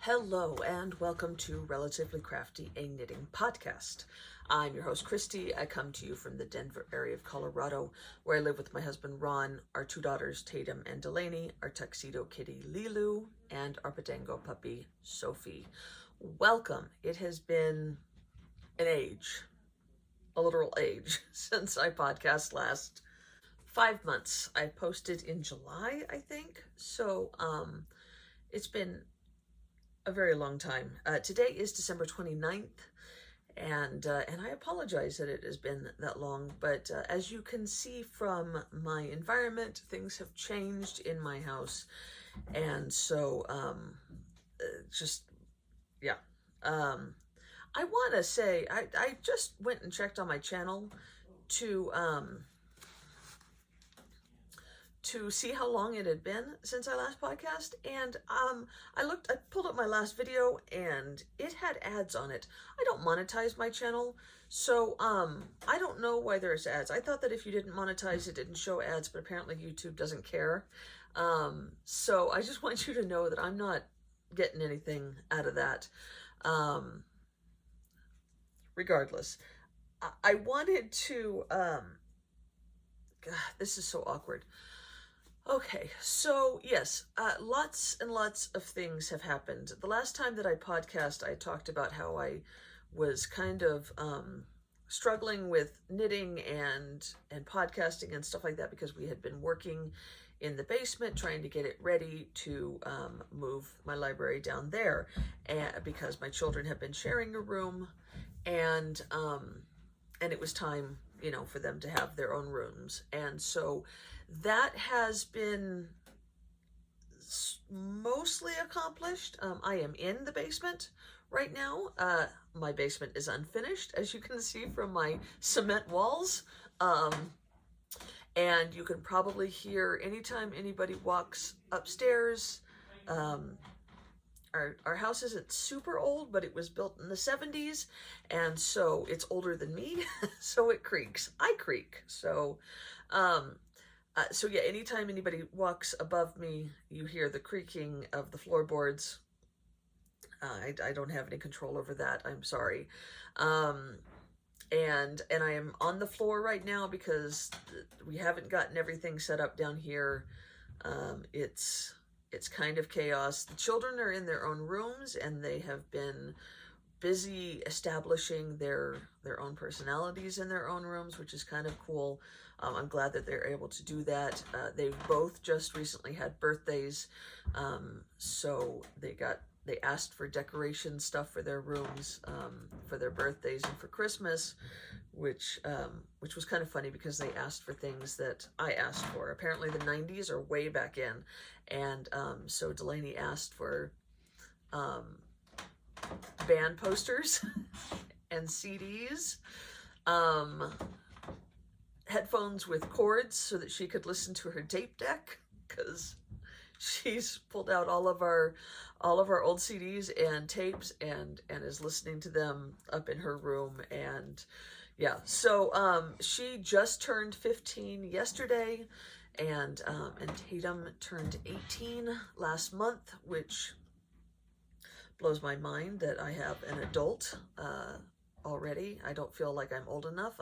Hello and welcome to Relatively Crafty, a knitting podcast. I'm your host, Christy. I come to you from the Denver area of Colorado, where I live with my husband, Ron, our two daughters, Tatum and Delaney, our tuxedo kitty, Lilu, and our Patango puppy, Sophie. Welcome. It has been an age, a literal age, since I podcast last. 5 months. I posted in July, I think. So it's been a very long time. Today is December 29th, and I apologize that it has been that long, but as you can see from my environment, things have changed in my house, and so I want to say I just went and checked on my channel to see how long it had been since our last podcast, and I pulled up my last video and it had ads on it. I don't monetize my channel, so I don't know why there's ads. I thought that if you didn't monetize, it didn't show ads, but apparently YouTube doesn't care. So I just want you to know that I'm not getting anything out of that. Regardless, I wanted to, God, this is so awkward. Okay, so yes, lots and lots of things have happened. The last time that I podcast, I talked about how I was kind of struggling with knitting and podcasting and stuff like that because we had been working in the basement trying to get it ready to move my library down there, and because my children have been sharing a room, and it was time, for them to have their own rooms. And so that has been mostly accomplished. I am in the basement right now. My basement is unfinished, as you can see from my cement walls. And you can probably hear anytime anybody walks upstairs. Our house isn't super old, but it was built in the 70s, and so it's older than me, so it creaks. I creak. So yeah, anytime anybody walks above me, you hear the creaking of the floorboards. I don't have any control over that. I'm sorry. And I am on the floor right now because we haven't gotten everything set up down here. It's kind of chaos. The children are in their own rooms and they have been busy establishing their own personalities in their own rooms, which is kind of cool. I'm glad that they're able to do that. They've both just recently had birthdays, so they asked for decoration stuff for their rooms for their birthdays and for Christmas, which was kind of funny because they asked for things that I asked for. Apparently the 90s are way back in, and so Delaney asked for band posters and CDs, headphones with cords so that she could listen to her tape deck, because she's pulled out all of our old CDs and tapes and is listening to them up in her room. And yeah, so she just turned 15 yesterday, and Tatum turned 18 last month, which blows my mind that I have an adult already. I don't feel like I'm old enough.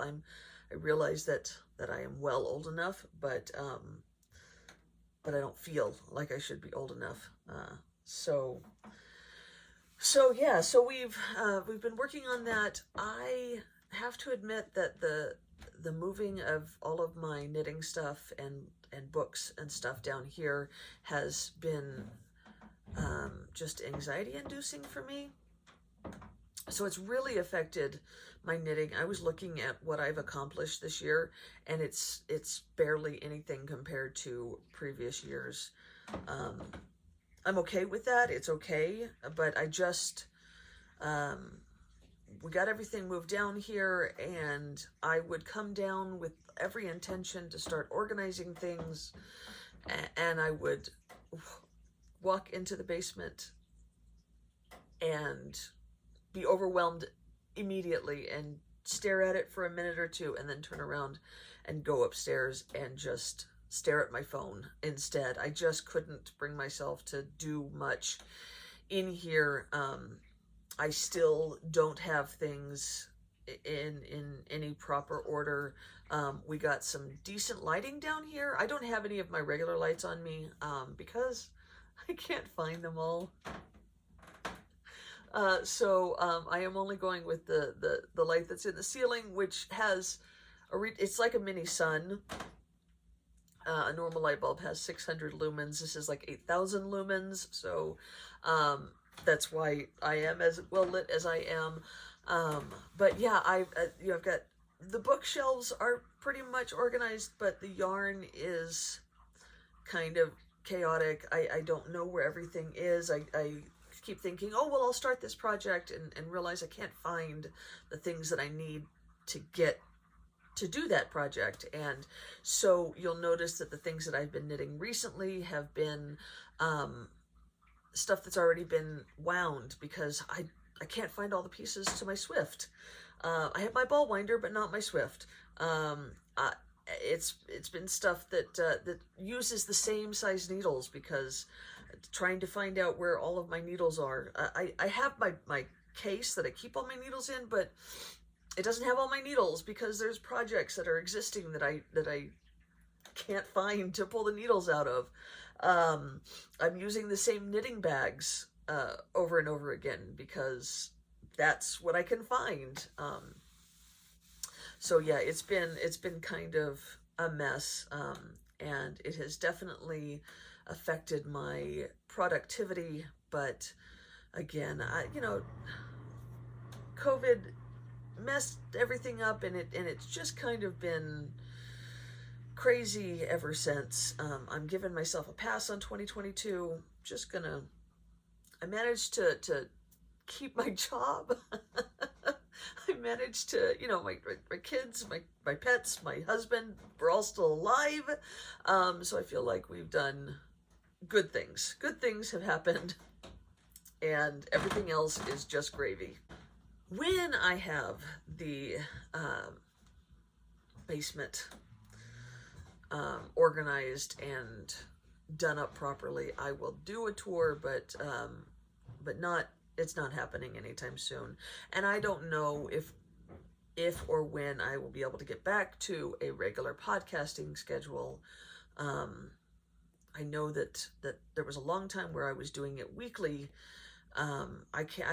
I realize that I am well old enough, but I don't feel like I should be old enough. So yeah, so we've been working on that. I have to admit that the moving of all of my knitting stuff and books and stuff down here has been just anxiety inducing for me. So it's really affected my knitting. I was looking at what I've accomplished this year, and it's barely anything compared to previous years. I'm okay with that. It's okay, but I just we got everything moved down here, and I would come down with every intention to start organizing things, and I would walk into the basement and be overwhelmed immediately and stare at it for a minute or two and then turn around and go upstairs and just stare at my phone instead. I just couldn't bring myself to do much in here, I still don't have things in any proper order. We got some decent lighting down here. I don't have any of my regular lights on me because I can't find them all. So I am only going with the light that's in the ceiling, which has it's like a mini sun. A normal light bulb has 600 lumens. This is like 8,000 lumens. So that's why I am as well lit as I am. But yeah, I've got the bookshelves are pretty much organized, but the yarn is kind of chaotic. I don't know where everything is. I keep thinking, oh, well, I'll start this project and realize I can't find the things that I need to get to do that project. And so you'll notice that the things that I've been knitting recently have been stuff that's already been wound because I can't find all the pieces to my Swift. I have my ball winder, but not my Swift. It's been stuff that uses the same size needles because trying to find out where all of my needles are. I have my case that I keep all my needles in, but it doesn't have all my needles because there's projects that are existing that I can't find to pull the needles out of. I'm using the same knitting bags over and over again because that's what I can find. So yeah, it's been kind of a mess, and it has definitely affected my productivity. But again, COVID messed everything up, and it's just kind of been crazy ever since. I'm giving myself a pass on 2022. I managed to keep my job. I managed to, my kids, my pets, my husband, we're all still alive. So I feel like we've done good things. Good things have happened, and everything else is just gravy. When I have the basement organized and done up properly, I will do a tour, but it's not happening anytime soon. And I don't know if or when I will be able to get back to a regular podcasting schedule. I know that there was a long time where I was doing it weekly. I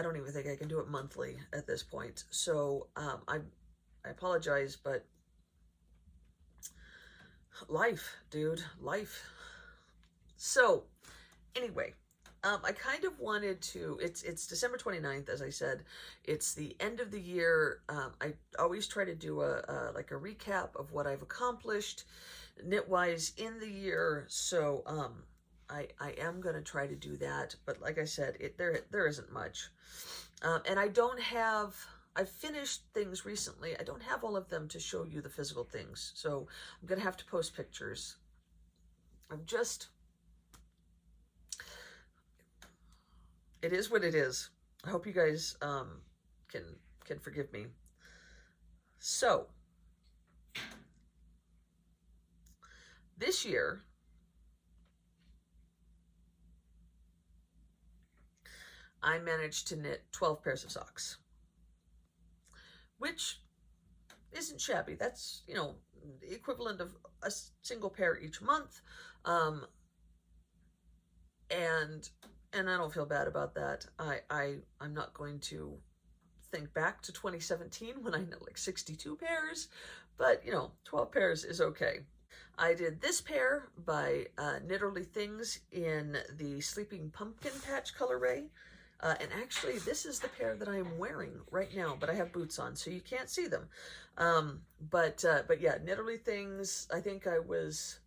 don't even think I can do it monthly at this point. So I apologize, but life, dude, life. So anyway, I kind of wanted to, it's December 29th, as I said. It's the end of the year. I always try to do a recap of what I've accomplished knit-wise in the year. So I am going to try to do that. But like I said, there isn't much. And I've finished things recently. I don't have all of them to show you the physical things. So I'm going to have to post pictures. It is what it is. I hope you guys can forgive me. So this year, I managed to knit 12 pairs of socks, which isn't shabby. That's, the equivalent of a single pair each month. And I don't feel bad about that. I'm not going to think back to 2017 when I knit like 62 pairs, but 12 pairs is okay. I did this pair by Knitterly Things in the Sleeping Pumpkin Patch colorway. And actually, this is the pair that I am wearing right now, but I have boots on, so you can't see them. But yeah, Knitterly Things, I think I was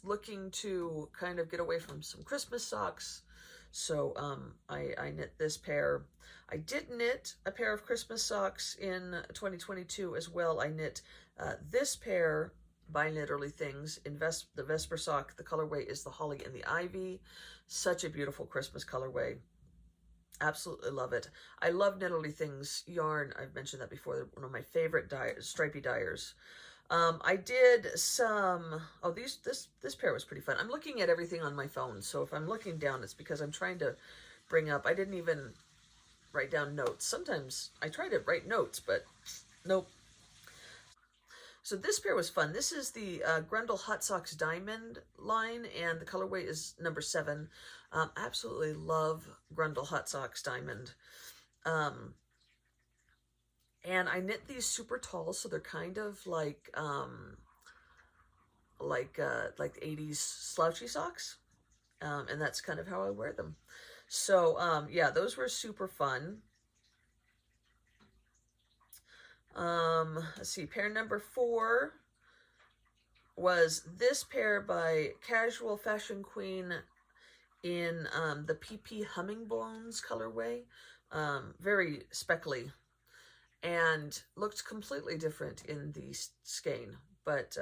looking to kind of get away from some Christmas socks. So I knit this pair. I did knit a pair of Christmas socks in 2022 as well. I knit this pair by Knitterly Things in the Vesper sock. The colorway is the Holly and the Ivy. Such a beautiful Christmas colorway. Absolutely love it. I love Knitterly Things yarn. I've mentioned that before. They're one of my favorite stripy dyers. I did some, oh, this pair was pretty fun. I'm looking at everything on my phone, so if I'm looking down, it's because I'm trying to bring up, I didn't even write down notes. Sometimes I try to write notes, but nope. So this pair was fun. This is the Grundle Hot Socks Diamond line, and the colorway is number 7. Absolutely love Grundle Hot Socks Diamond. And I knit these super tall, so they're kind of like the 80s slouchy socks. And that's kind of how I wear them. So yeah, those were super fun. Let's see, pair number 4 was this pair by Casual Fashion Queen in the PP Hummingbones colorway. Very speckly and looked completely different in the skein, but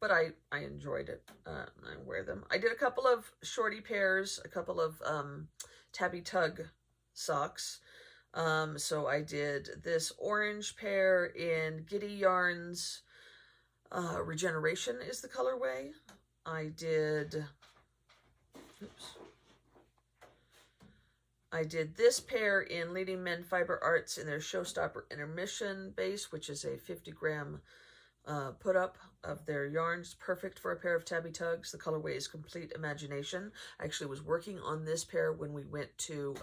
I enjoyed it. I wear them. I did a couple of shorty pairs, a couple of tabby tug socks. So I did this orange pair in Giddy Yarns. Regeneration is the colorway. I did this pair in Leading Men Fiber Arts in their Showstopper Intermission base, which is a 50-gram put up of their yarns. Perfect for a pair of tabby tugs. The colorway is Complete Imagination. I actually was working on this pair when we went to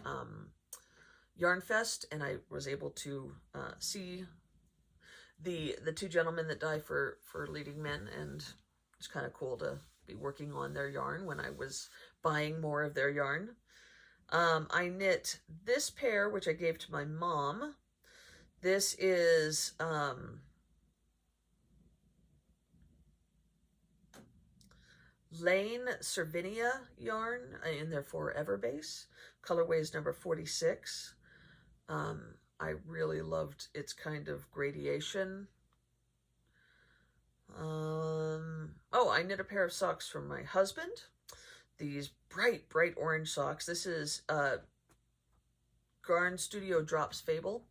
Yarn Fest, and I was able to see the 2 gentlemen that die for Leading Men, and it's kind of cool to be working on their yarn when I was buying more of their yarn. I knit this pair, which I gave to my mom. This is Lane Cervinia yarn in their Forever base. Colorway is number 46. I really loved its kind of gradation. Oh, I knit a pair of socks for my husband. These bright orange socks. This is Garn Studio Drops Fable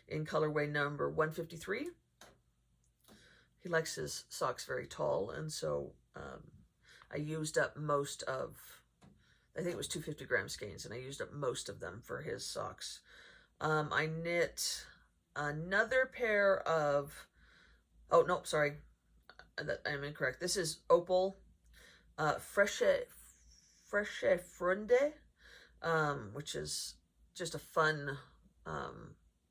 in colorway number 153. He likes his socks very tall, and so I used up most of, I think it was 250-gram skeins, and I used up most of them for his socks. I knit another pair of, oh, no, sorry, I'm incorrect. This is Opal Fresche Frunde, which is just a fun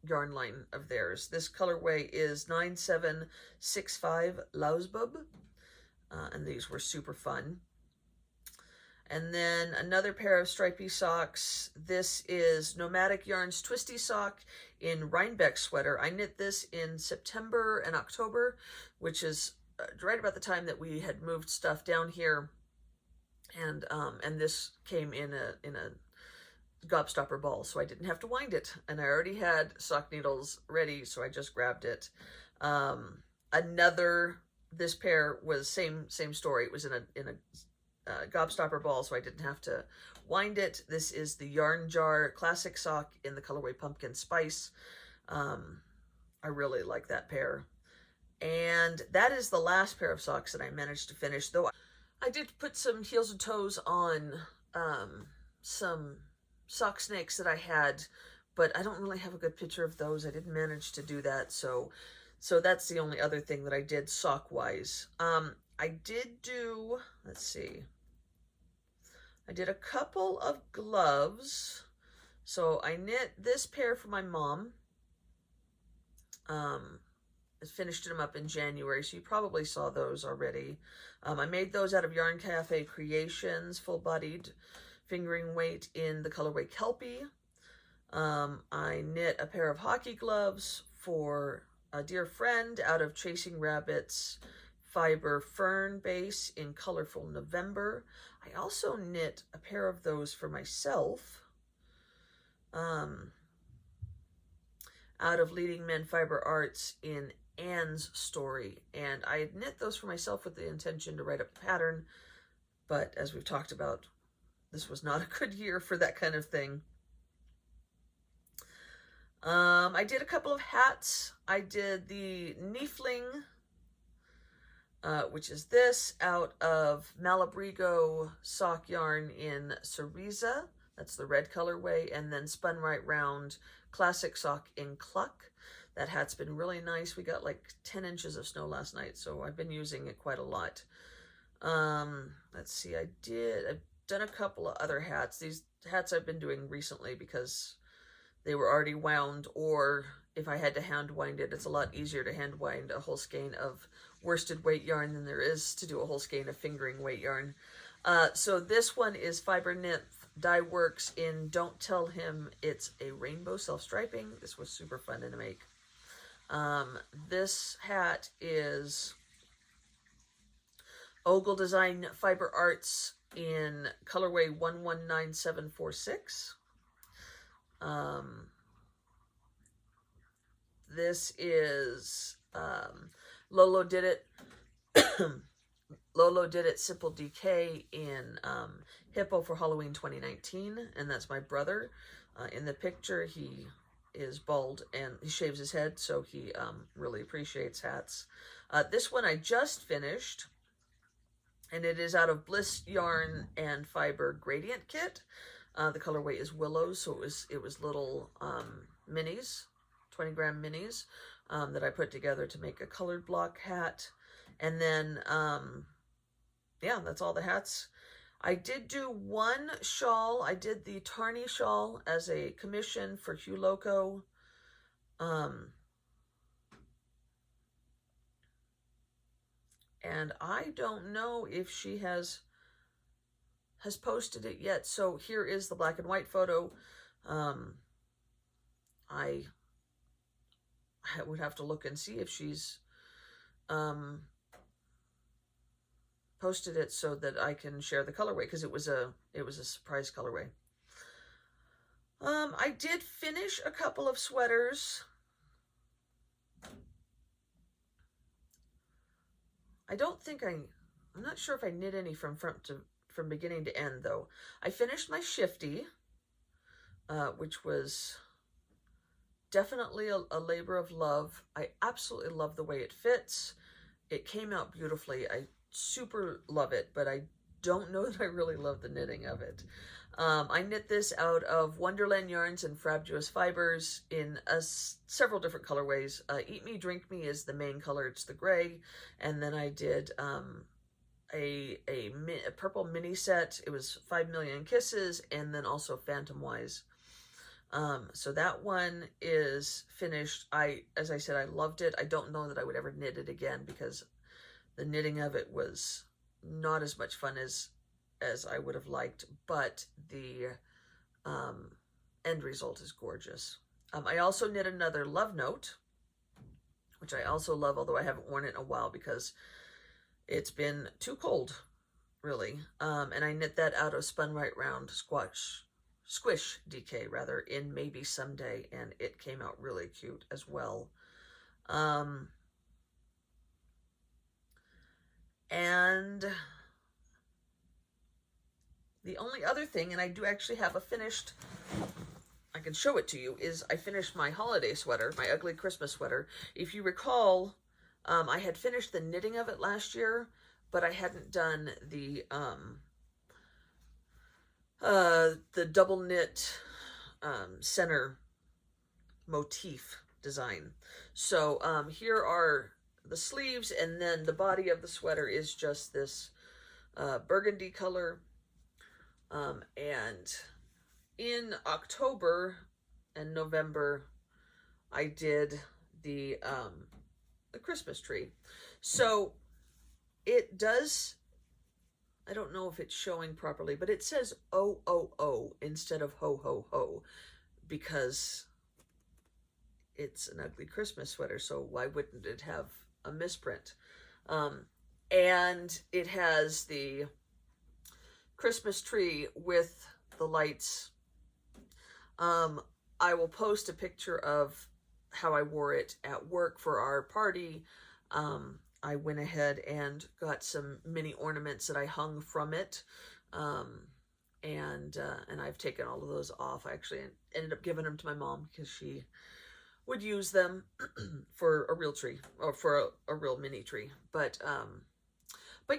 yarn line of theirs. This colorway is 9765 Lausbub, and these were super fun. And then another pair of stripy socks. This is Nomadic Yarns Twisty Sock in Rhinebeck sweater. I knit this in September and October, which is right about the time that we had moved stuff down here. And this came in a gobstopper ball, so I didn't have to wind it. And I already had sock needles ready, so I just grabbed it. This pair was same story. It was in a gobstopper ball, so I didn't have to wind it. This is the Yarn Jar Classic Sock in the colorway Pumpkin Spice. I really like that pair. And that is the last pair of socks that I managed to finish, though I did put some heels and toes on some sock snakes that I had, but I don't really have a good picture of those. I didn't manage to do that, so that's the only other thing that I did sock-wise. I did do, let's see, I did a couple of gloves. So I knit this pair for my mom. I finished them up in January, so you probably saw those already. I made those out of Yarn Cafe Creations, full-bodied fingering weight in the colorway Kelpie. I knit a pair of hockey gloves for a dear friend out of Chasing Rabbits Fiber Fern base in Colorful November. I also knit a pair of those for myself out of Leading Men Fiber Arts in Anne's Story. And I had knit those for myself with the intention to write up the pattern, but as we've talked about, this was not a good year for that kind of thing. I did a couple of hats. I did the Niefling, which is this, out of Malabrigo sock yarn in Cereza. That's the red colorway. And then spun right round classic sock in Cluck. That hat's been really nice. We got like 10 inches of snow last night, so I've been using it quite a lot. Let's see, I've done a couple of other hats. These hats I've been doing recently because they were already wound, or if I had to hand wind it, it's a lot easier to hand wind a whole skein of worsted weight yarn than there is to do a whole skein of fingering weight yarn. So this one is Fiber Nymph Dye Works in Don't Tell Him It's a Rainbow Self-Striping. This was super fun to make. This hat is Ogle Design Fiber Arts in colorway 119746. This is Lolo Did It. Lolo Did It Simple DK in Hippo for Halloween 2019, and that's my brother. In the picture, he is bald and he shaves his head, so he really appreciates hats. This one I just finished, and it is out of Bliss Yarn and Fiber Gradient Kit. The colorway is Willows, so it was little minis, 20-gram minis that I put together to make a colored block hat. And then, yeah, that's all the hats. I did do one shawl. I did the Tarny shawl as a commission for Hugh Loco. And I don't know if she has posted it yet. So here is the black and white photo. I would have to look and see if she's posted it so that I can share the colorway, because it was a surprise colorway. I did finish a couple of sweaters. I don't think I'm not sure if I knit any from beginning to end, though. I finished my Shifty, which was definitely a labor of love. I absolutely love the way it fits. It came out beautifully. I super love it, but I don't know that I really love the knitting of it. I knit this out of Wonderland Yarns and Frabjous Fibers in several different colorways. Eat Me, Drink Me is the main color. It's the gray. And then I did a purple mini set. It was 5 Million Kisses, and then also Phantom Wise. So that one is finished. As I said, I loved it. I don't know that I would ever knit it again because the knitting of it was not as much fun as I would have liked, but the end result is gorgeous. I also knit another Love Note, which I also love, although I haven't worn it in a while because it's been too cold, really. And I knit that out of Spun Right Round Squish DK, rather, in Maybe Someday, and it came out really cute as well. And the only other thing, and I do actually have a finished, I can show it to you, is I finished my holiday sweater, my ugly Christmas sweater. If you recall, I had finished the knitting of it last year, but I hadn't done the double knit center motif design. So here are the sleeves, and then the body of the sweater is just this burgundy color. And in October and November, I did the Christmas tree. So it does, I don't know if it's showing properly, but it says O-O-O instead of ho-ho-ho because it's an ugly Christmas sweater, so why wouldn't it have a misprint? And it has the Christmas tree with the lights. I will post a picture of how I wore it at work for our party. I went ahead and got some mini ornaments that I hung from it. And I've taken all of those off. I actually ended up giving them to my mom because she would use them for a real tree or for a real mini tree. But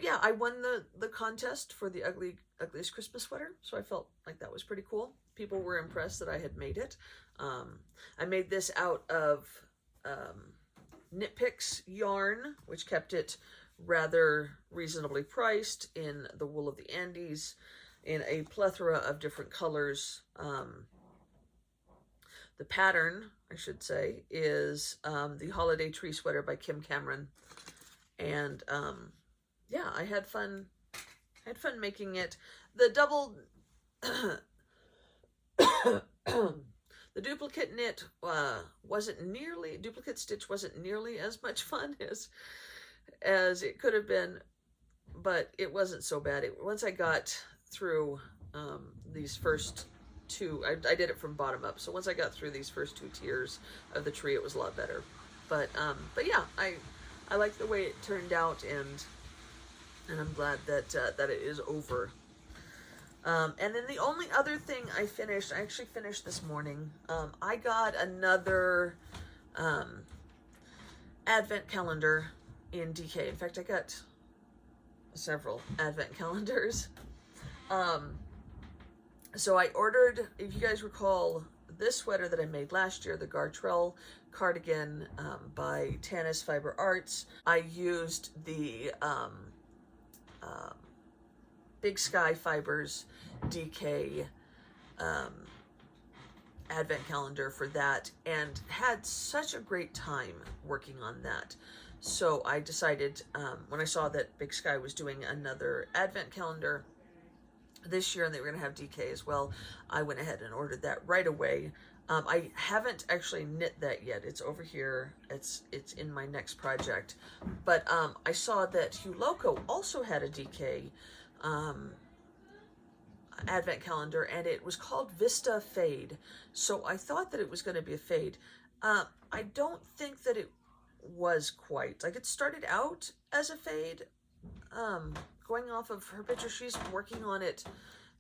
yeah, I won the contest for the ugliest Christmas sweater, so I felt like that was pretty cool. People were impressed that I had made it. I made this out of Knit Picks yarn, which kept it rather reasonably priced, in the wool of the Andes, in a plethora of different colors. The pattern, I should say, is the Holiday Tree Sweater by Kim Cameron. And yeah, I had fun making it. The double the duplicate knit duplicate stitch wasn't nearly as much fun as it could have been, but it wasn't so bad. Once I got through these first two, I did it from bottom up, so once I got through these first two tiers of the tree, it was a lot better. But yeah, I like the way it turned out, and I'm glad that that it is over. And then the only other thing I actually finished this morning, I got another advent calendar in DK. In fact, I got several advent calendars. So I ordered, if you guys recall, this sweater that I made last year, the Gartrell cardigan by Tanis Fiber Arts. I used the Big Sky Fibers DK advent calendar for that, and had such a great time working on that. So I decided, when I saw that Big Sky was doing another advent calendar this year and they were going to have DK as well, I went ahead and ordered that right away. I haven't actually knit that yet. It's over here. It's in my next project. But I saw that Hugh Loco also had a DK advent calendar, and it was called Vista Fade. So I thought that it was going to be a fade. I don't think that it was quite. Like, it started out as a fade. Going off of her picture, she's working on it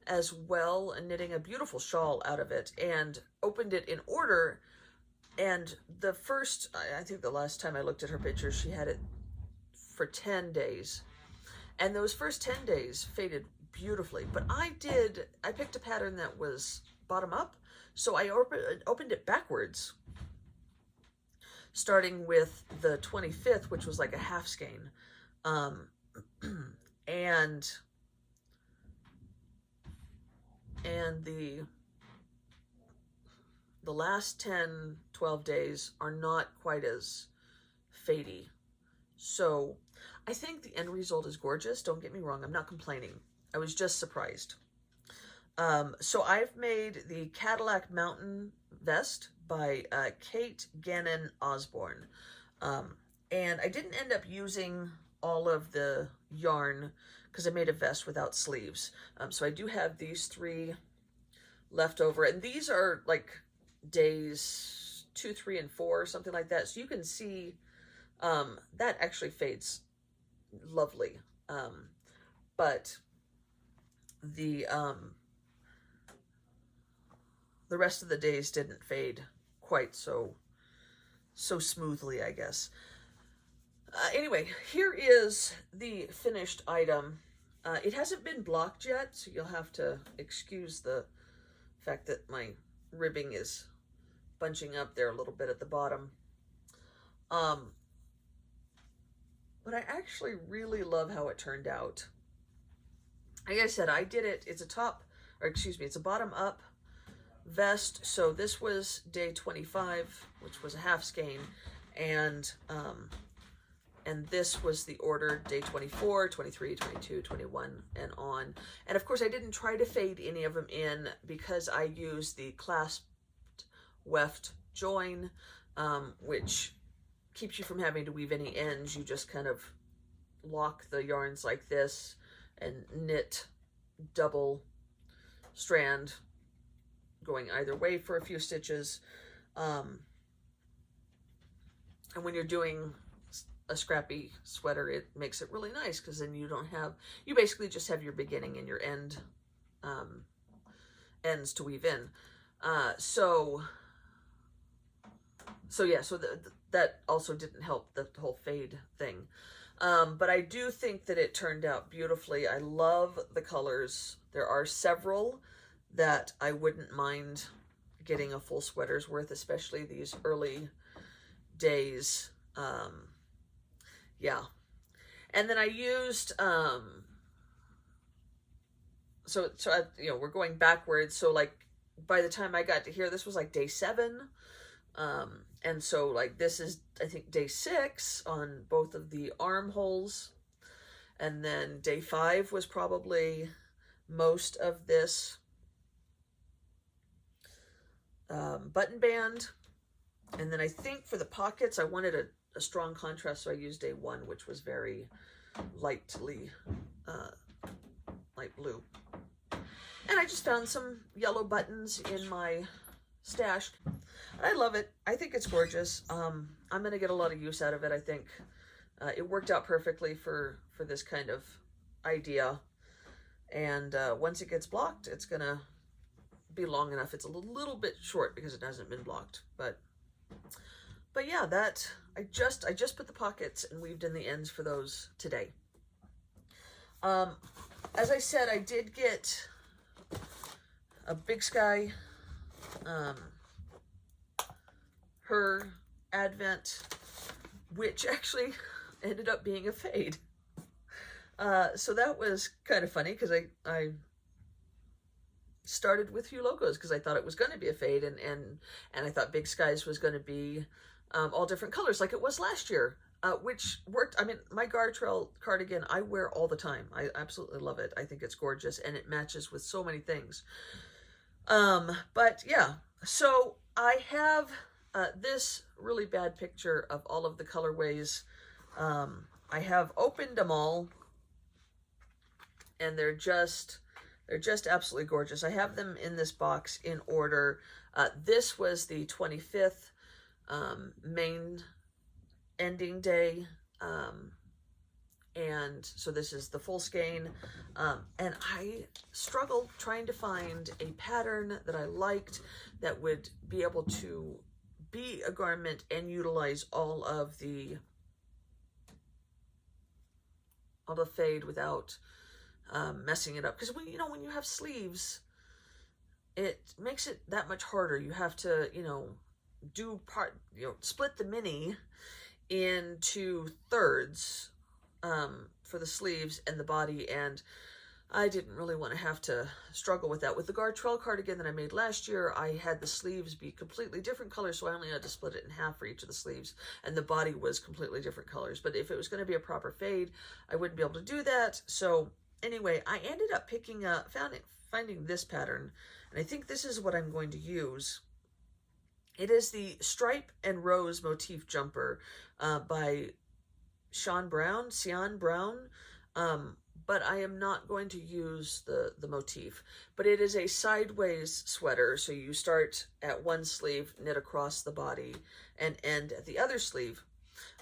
as well and knitting a beautiful shawl out of it, and opened it in order. And the first, I think the last time I looked at her picture, she had it for 10 days. And those first 10 days faded beautifully. But I picked a pattern that was bottom up, so I opened it backwards, starting with the 25th, which was like a half skein. And the last 10, 12 days are not quite as fadey. So I think the end result is gorgeous. Don't get me wrong. I'm not complaining. I was just surprised. So I've made the Cadillac Mountain Vest by Kate Gannon Osborne. And I didn't end up using all of the yarn because I made a vest without sleeves. So I do have these 3 left over, and these are like days 2, 3, and 4, something like that. So you can see that actually fades lovely. But the rest of the days didn't fade quite so smoothly, I guess. Anyway, here is the finished item. It hasn't been blocked yet, so you'll have to excuse the fact that my ribbing is bunching up there a little bit at the bottom. But I actually really love how it turned out. Like I said, I did it. It's a bottom up vest. So this was day 25, which was a half skein, and this was the order day 24, 23, 22, 21, and on. And of course, I didn't try to fade any of them in because I used the clasped weft join, which keeps you from having to weave any ends. You just kind of lock the yarns like this and knit double strand going either way for a few stitches. And when you're doing a scrappy sweater, it makes it really nice because then you basically just have your beginning and your end ends to weave in. So So yeah, so that also didn't help the whole fade thing. But I do think that it turned out beautifully. I love the colors. There are several that I wouldn't mind getting a full sweater's worth, especially these early days. Yeah. And then I used, so you know, we're going backwards. So like by the time I got to here, this was like day 7. And so like this is, I think, day 6 on both of the armholes. And then day 5 was probably most of this button band. And then I think for the pockets, I wanted a strong contrast, so I used day 1, which was very lightly light blue. And I just found some yellow buttons in my stash. I love it. I think it's gorgeous. I'm gonna get a lot of use out of it. I think it worked out perfectly for this kind of idea. And once it gets blocked, it's gonna be long enough. It's a little bit short because it hasn't been blocked, but yeah, that I just put the pockets and weaved in the ends for those today. As I said, I did get a Big Sky her Advent, which actually ended up being a fade. So that was kind of funny because I started with Hue Logos because I thought it was going to be a fade, and I thought Big Skies was going to be all different colors like it was last year, which worked. I mean, my Gartrell cardigan I wear all the time. I absolutely love it. I think it's gorgeous and it matches with so many things. But yeah, so I have this really bad picture of all of the colorways. I have opened them all, and they're just absolutely gorgeous. I have them in this box in order. This was the 25th main ending day, and so this is the full skein, and I struggled trying to find a pattern that I liked that would be able to be a garment and utilize all of the fade without messing it up. Because when you have sleeves, it makes it that much harder. You have to split the mini into thirds for the sleeves and the body, and I didn't really want to have to struggle with that. With the Gartrell cardigan that I made last year, I had the sleeves be completely different colors, so I only had to split it in half for each of the sleeves, and the body was completely different colors. But if it was going to be a proper fade, I wouldn't be able to do that. So anyway, I ended up finding this pattern, and I think this is what I'm going to use. It is the Stripe and Rose motif jumper by Cian Brown. But I am not going to use the motif. But it is a sideways sweater, so you start at one sleeve, knit across the body, and end at the other sleeve.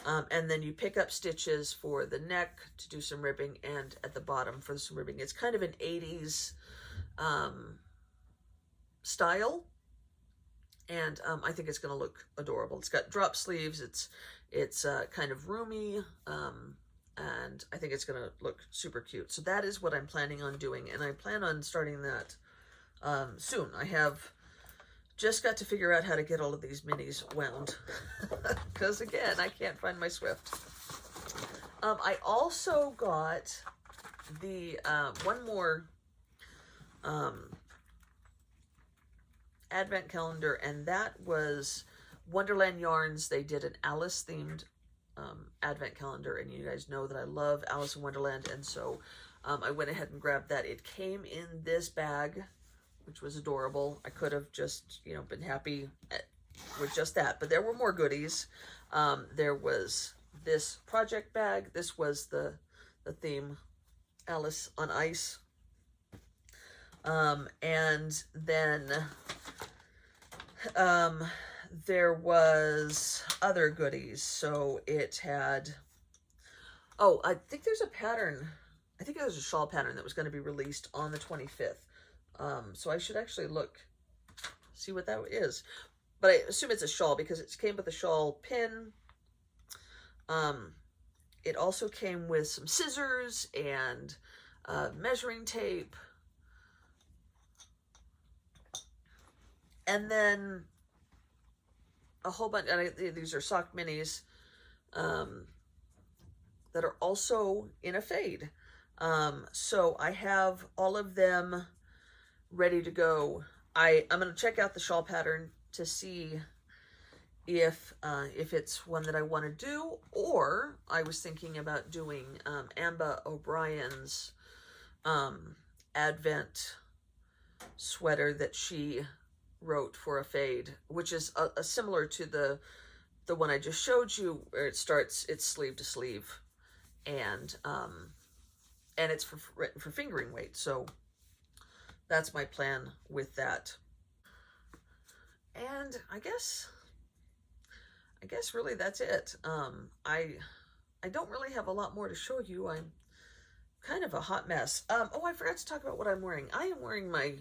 And then you pick up stitches for the neck to do some ribbing, and at the bottom for some ribbing. It's kind of an 80s style, and I think it's going to look adorable. It's got drop sleeves. It's kind of roomy, and I think it's going to look super cute. So that is what I'm planning on doing, and I plan on starting that soon. I have just got to figure out how to get all of these minis wound, because again, I can't find my Swift. I also got the one more Advent calendar, and that was Wonderland Yarns. They did an Alice themed Advent calendar, and you guys know that I love Alice in Wonderland, and so I went ahead and grabbed that. It came in this bag, which was adorable. I could have just been happy with just that, but there were more goodies. There was this project bag. This was the theme, Alice on Ice. And then there was other goodies. So it had, I think there's a pattern. I think there's a shawl pattern that was going to be released on the 25th. So I should actually see what that is. but I assume it's a shawl because it came with a shawl pin. It also came with some scissors and measuring tape. And then a whole bunch, and these are sock minis that are also in a fade. So I have all of them ready to go. I'm going to check out the shawl pattern to see if it's one that I want to do, or I was thinking about doing Amba O'Brien's Advent sweater that she wrote for a fade, which is a similar to the one I just showed you, where it's sleeve to sleeve, and it's written for fingering weight. So that's my plan with that. And I guess really that's it. I don't really have a lot more to show you. I'm kind of a hot mess. Oh, I forgot to talk about what I'm wearing. I am wearing my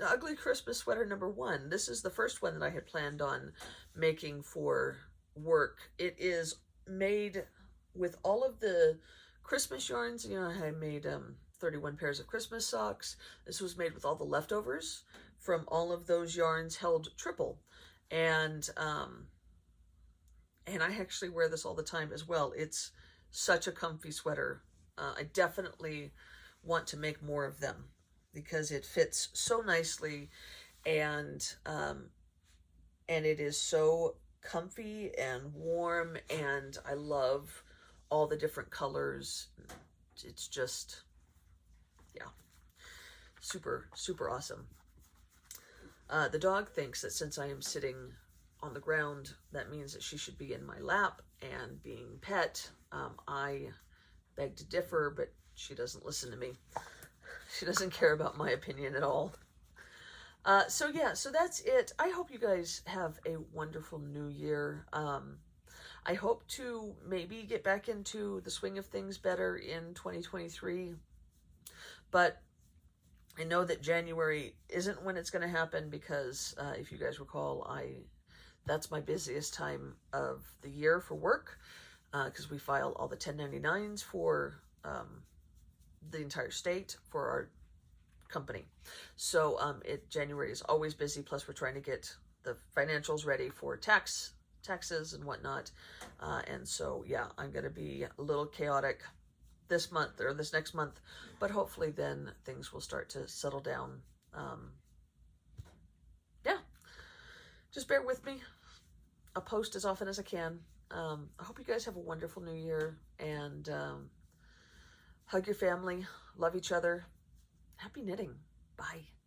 Ugly Christmas Sweater #1. This is the first one that I had planned on making for work. It is made with all of the Christmas yarns. You know, I made 31 pairs of Christmas socks. This was made with all the leftovers from all of those yarns held triple. And I actually wear this all the time as well. It's such a comfy sweater. I definitely want to make more of them because it fits so nicely, and it is so comfy and warm, and I love all the different colors. It's just, yeah, super, super awesome. The dog thinks that since I am sitting on the ground, that means that she should be in my lap and being pet. I beg to differ, but she doesn't listen to me. She doesn't care about my opinion at all. So yeah, so that's it. I hope you guys have a wonderful new year. I hope to maybe get back into the swing of things better in 2023. But I know that January isn't when it's going to happen because if you guys recall, that's my busiest time of the year for work because we file all the 1099s for the entire state for our company. So January is always busy, plus we're trying to get the financials ready for taxes and whatnot. And so, yeah, I'm going to be a little chaotic this month or this next month, but hopefully then things will start to settle down. Yeah, just bear with me. I'll post as often as I can. I hope you guys have a wonderful new year, and hug your family, love each other. Happy knitting. Bye.